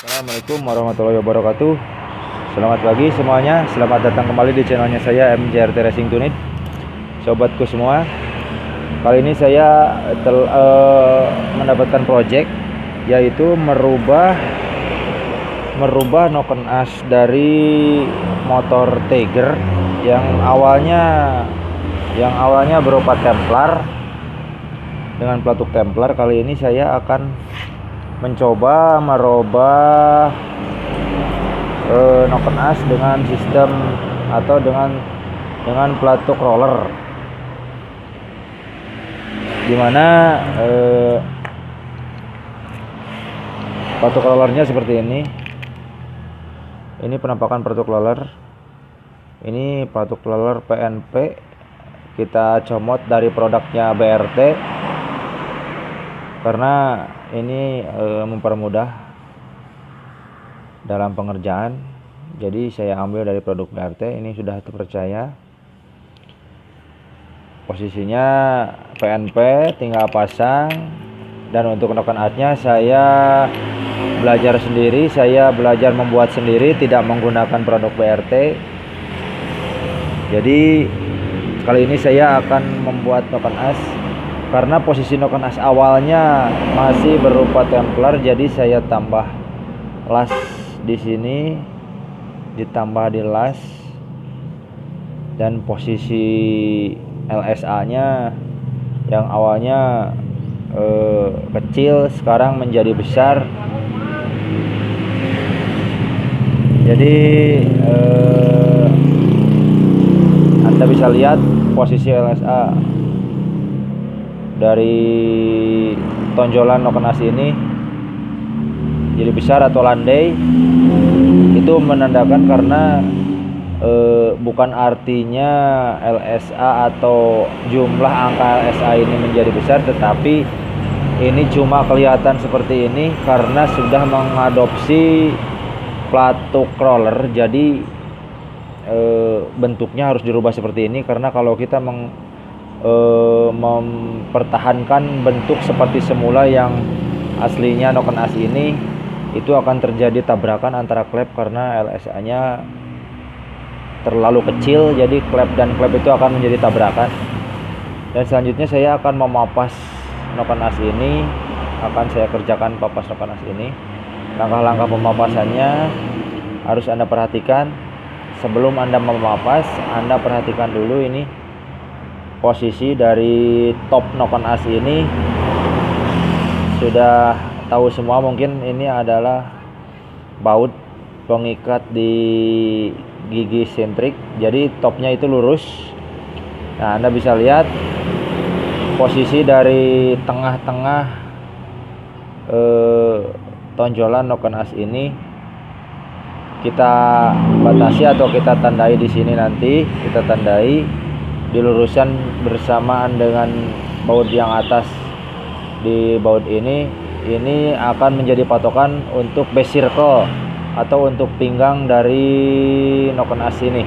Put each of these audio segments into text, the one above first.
Assalamualaikum warahmatullahi wabarakatuh. Selamat pagi semuanya. Selamat datang kembali di channelnya saya MJRT Racing Tunit. Sobatku semua, kali ini saya mendapatkan project, yaitu merubah noken as dari motor Tiger yang awalnya berupa Templar dengan pelatuk Templar. Kali ini saya akan mencoba merubah noken as dengan sistem atau dengan pelatuk roller, dimana pelatuk rollernya seperti ini. Ini penampakan pelatuk roller. Ini pelatuk roller PNP, kita comot dari produknya BRT karena ini mempermudah dalam pengerjaan. Jadi saya ambil dari produk BRT, ini sudah terpercaya. Posisinya PNP, tinggal pasang. Dan untuk noken asnya saya belajar sendiri, saya belajar membuat sendiri, tidak menggunakan produk BRT. Jadi kali ini saya akan membuat noken as. Karena posisi noken as awalnya masih berupa Templar, jadi saya tambah las di sini, ditambah di las, dan posisi LSA-nya yang awalnya kecil sekarang menjadi besar. Jadi Anda bisa lihat posisi LSA dari tonjolan noken as ini jadi besar atau landai. Itu menandakan karena bukan artinya LSA atau jumlah angka LSA ini menjadi besar, tetapi ini cuma kelihatan seperti ini karena sudah mengadopsi pelatuk roller. Jadi bentuknya harus dirubah seperti ini, karena kalau kita mempertahankan bentuk seperti semula yang aslinya noken as ini, itu akan terjadi tabrakan antara klep karena LSA-nya terlalu kecil. Jadi klep dan klep itu akan menjadi tabrakan. Dan selanjutnya saya akan memapas noken as ini, akan saya kerjakan papas noken as ini. Langkah-langkah pemapasannya harus Anda perhatikan. Sebelum Anda memapas, Anda perhatikan dulu ini posisi dari top noken as ini. Sudah tahu semua mungkin ini adalah baut pengikat di gigi sentrik, jadi topnya itu lurus. Nah, Anda bisa lihat posisi dari tengah-tengah tonjolan noken as ini kita batasi atau kita tandai di sini. Nanti kita tandai dilurusan bersamaan dengan baut yang atas. Di baut ini akan menjadi patokan untuk base circle atau untuk pinggang dari noken as ini.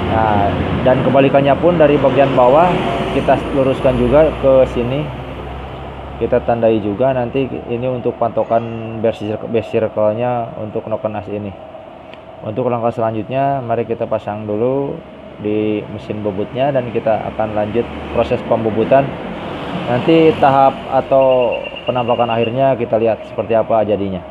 Nah, dan kebalikannya pun dari bagian bawah kita luruskan juga ke sini, kita tandai juga. Nanti ini untuk patokan base circle-nya untuk noken as ini. Untuk langkah selanjutnya, mari kita pasang dulu di mesin bobotnya dan kita akan lanjut proses pembobotan. Nanti tahap atau penampakan akhirnya kita lihat seperti apa jadinya.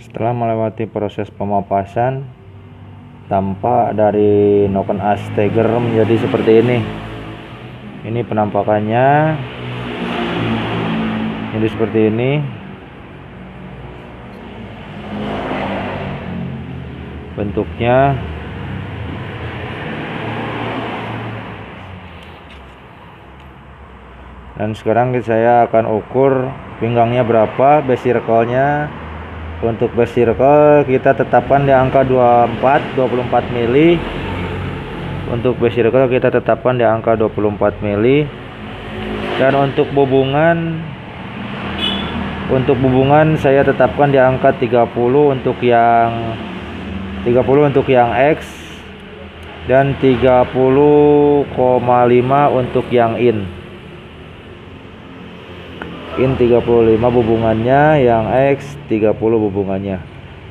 Setelah melewati proses pemapasan, tampak dari noken as Tiger menjadi seperti ini. Ini penampakannya, jadi seperti ini. Bentuknya dan sekarang saya akan ukur pinggangnya berapa, base circle-nya. Untuk base circle kita tetapkan di angka 24 mili. Untuk base circle kita tetapkan di angka 24 mili. Dan untuk bubungan saya tetapkan di angka 30 untuk yang X dan 30,5 untuk yang in 35 bubungannya, yang X 30 bubungannya,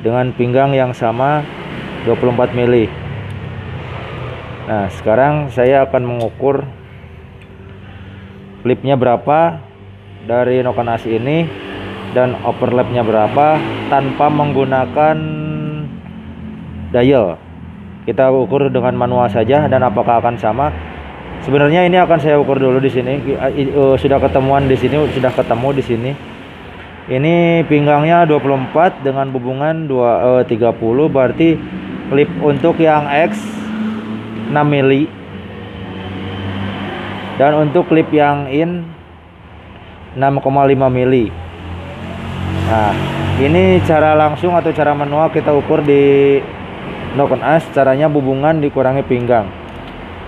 dengan pinggang yang sama 24 mili. Nah, sekarang saya akan mengukur lipnya berapa dari noken as ini dan overlapnya berapa tanpa menggunakan dial. Kita ukur dengan manual saja, dan apakah akan sama? Sebenarnya ini akan saya ukur dulu di sini. Sudah ketemu di sini. Ini pinggangnya 24 dengan bubungan 30, berarti lip untuk yang X 6 mili. Dan untuk lip yang in 6,5 mili. Nah, ini cara langsung atau cara manual kita ukur di noken as. Caranya bubungan dikurangi pinggang.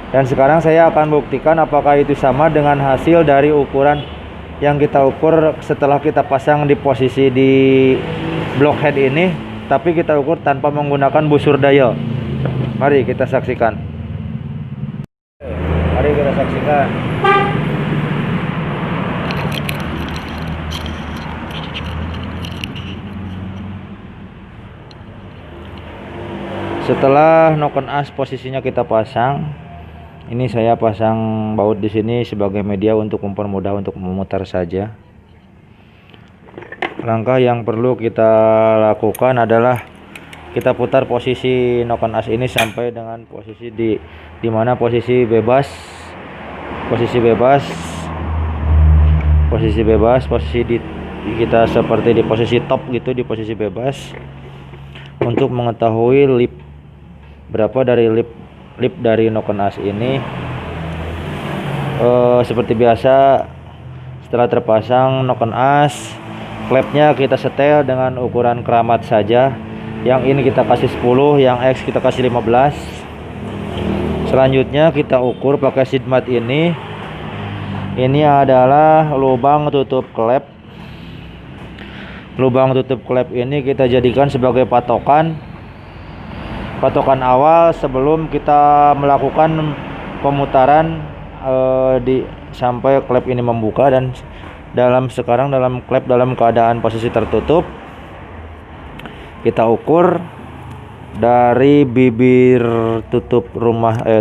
Dan sekarang saya akan buktikan apakah itu sama dengan hasil dari ukuran yang kita ukur setelah kita pasang di posisi di blockhead ini, tapi kita ukur tanpa menggunakan busur dial. Mari kita saksikan. Setelah noken as posisinya kita pasang, ini saya pasang baut di sini sebagai media untuk mempermudah untuk memutar saja. Langkah yang perlu kita lakukan adalah kita putar posisi noken as ini sampai dengan posisi di mana posisi bebas, kita seperti di posisi top gitu, di posisi bebas, untuk mengetahui lip berapa dari lip dari noken as ini. Seperti biasa, setelah terpasang noken as, klepnya kita setel dengan ukuran keramat saja. Yang ini kita kasih 10, yang X kita kasih 15. Selanjutnya kita ukur pakai seat mat ini. Ini adalah lubang tutup klep. Lubang tutup klep ini kita jadikan sebagai patokan awal sebelum kita melakukan pemutaran sampai klep ini membuka. Dan sekarang dalam klep dalam keadaan posisi tertutup, kita ukur dari bibir tutup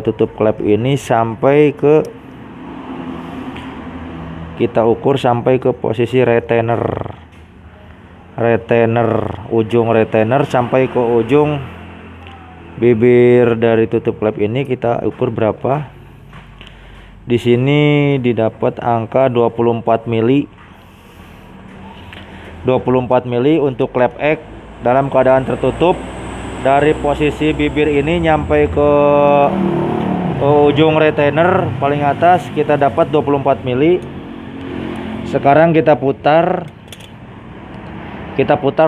tutup klep ini sampai ke posisi retainer, ujung retainer sampai ke ujung bibir dari tutup klep ini kita ukur berapa. Di sini didapat angka 24 mili. 24 mili untuk klep X dalam keadaan tertutup. Dari posisi bibir ini nyampe ke ujung retainer paling atas kita dapat 24 mili. Sekarang kita putar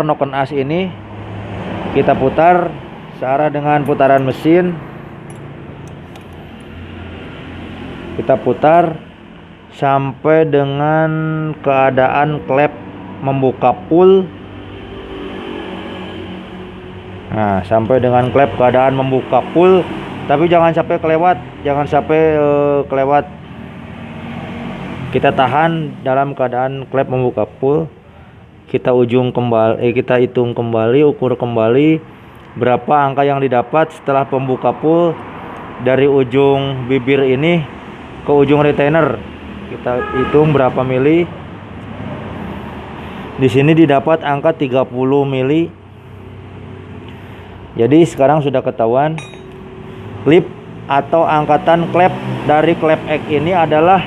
noken as ini. Kita putar searah dengan putaran mesin. Kita putar sampai dengan keadaan klep membuka pull. Nah, sampai dengan klep keadaan membuka pull, tapi jangan sampai kelewat, Kita tahan dalam keadaan klep membuka pull. Kita hitung kembali, ukur kembali berapa angka yang didapat setelah pembuka pull dari ujung bibir ini ke ujung retainer. Kita hitung berapa mili. Di sini didapat angka 30 mili. Jadi sekarang sudah ketahuan lip atau angkatan klep dari klep X ini adalah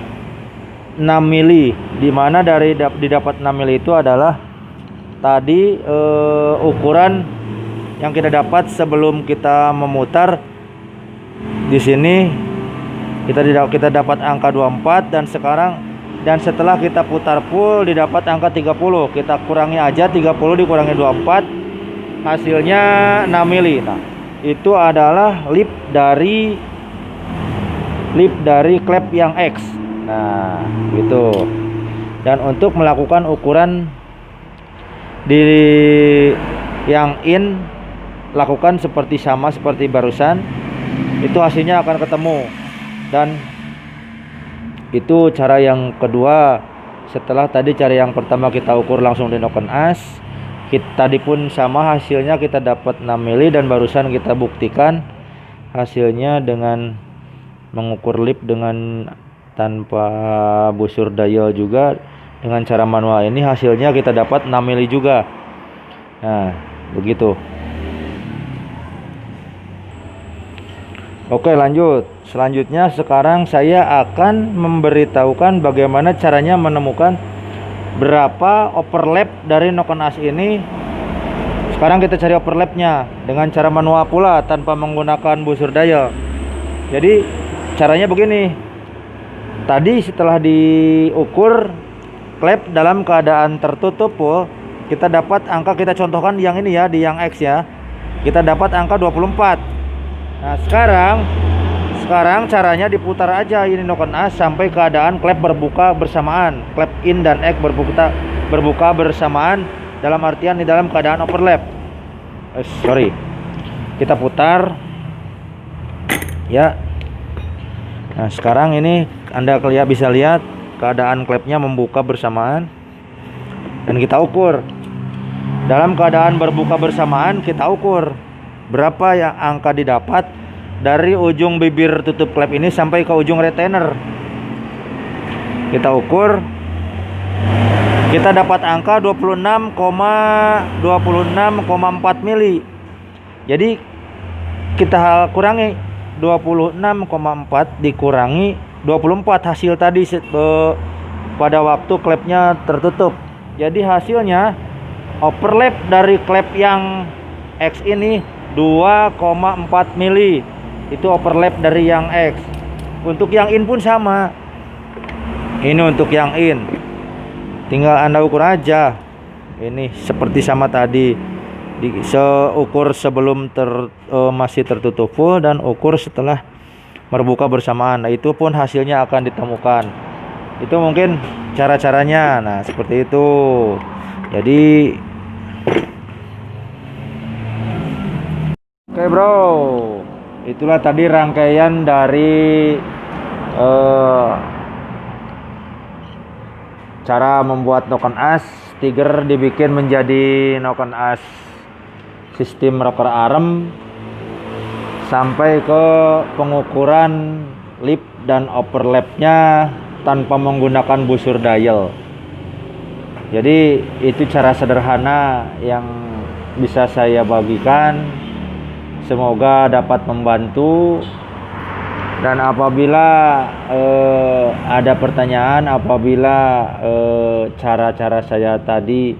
6 mili, dimana dari didapat 6 mili itu adalah tadi ukuran yang kita dapat sebelum kita memutar. Di sini kita dapat angka 24, dan setelah kita putar full didapat angka 30. Kita kurangi aja 30 dikurangi 24, hasilnya 6 mili. Nah, itu adalah lip dari klep yang X. Nah, gitu. Dan untuk melakukan ukuran di yang in, lakukan sama seperti barusan. Itu hasilnya akan ketemu. Dan itu cara yang kedua. Setelah tadi cara yang pertama kita ukur langsung di noken as, tadi pun sama hasilnya, kita dapat 6 mili, dan barusan kita buktikan hasilnya dengan mengukur lip dengan tanpa busur dial juga dengan cara manual ini, hasilnya kita dapat 6 mili juga. Nah, begitu. Oke, lanjut. Selanjutnya sekarang saya akan memberitahukan bagaimana caranya menemukan berapa overlap dari noken as ini. Sekarang kita cari overlapnya dengan cara manual pula tanpa menggunakan busur dial. Jadi caranya begini. Tadi setelah diukur klep dalam keadaan tertutup full, kita dapat angka, kita contohkan yang ini ya, di yang X ya. Kita dapat angka 24. Nah, sekarang caranya diputar aja ini noken as sampai keadaan klep berbuka bersamaan. Klep in dan X berbuka bersamaan, dalam artian di dalam keadaan overlap. Kita putar ya. Nah, sekarang ini Anda bisa lihat keadaan klepnya membuka bersamaan, dan kita ukur. Dalam keadaan berbuka bersamaan, kita ukur berapa yang angka didapat dari ujung bibir tutup klep ini sampai ke ujung retainer. Kita ukur, kita dapat angka 26,4 mili. Jadi kita kurangi 26,4 dikurangi 24 hasil tadi pada waktu klepnya tertutup. Jadi hasilnya overlap dari klep yang X ini 2,4 mili. Itu overlap dari yang X. Untuk yang in pun sama. Ini untuk yang in, tinggal Anda ukur aja. Ini seperti sama tadi, ukur sebelum masih tertutup full, dan ukur setelah berbuka bersamaan. Nah, itu pun hasilnya akan ditemukan. Itu mungkin cara-caranya. Nah, seperti itu. Jadi oke bro, itulah tadi rangkaian dari cara membuat noken as. Tiger dibikin menjadi noken as sistem rocker arm, sampai ke pengukuran lip dan overlapnya tanpa menggunakan busur dial. Jadi itu cara sederhana yang bisa saya bagikan. Semoga dapat membantu. Dan apabila ada pertanyaan, apabila cara-cara saya tadi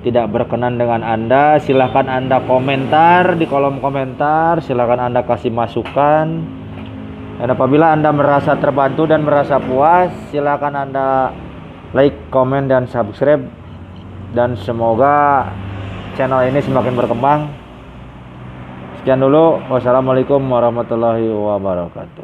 tidak berkenan dengan Anda, silahkan Anda komentar di kolom komentar. Silahkan Anda kasih masukan. Dan apabila Anda merasa terbantu dan merasa puas, silahkan Anda like, komen, dan subscribe. Dan semoga channel ini semakin berkembang. Sekian dulu. Wassalamualaikum warahmatullahi wabarakatuh.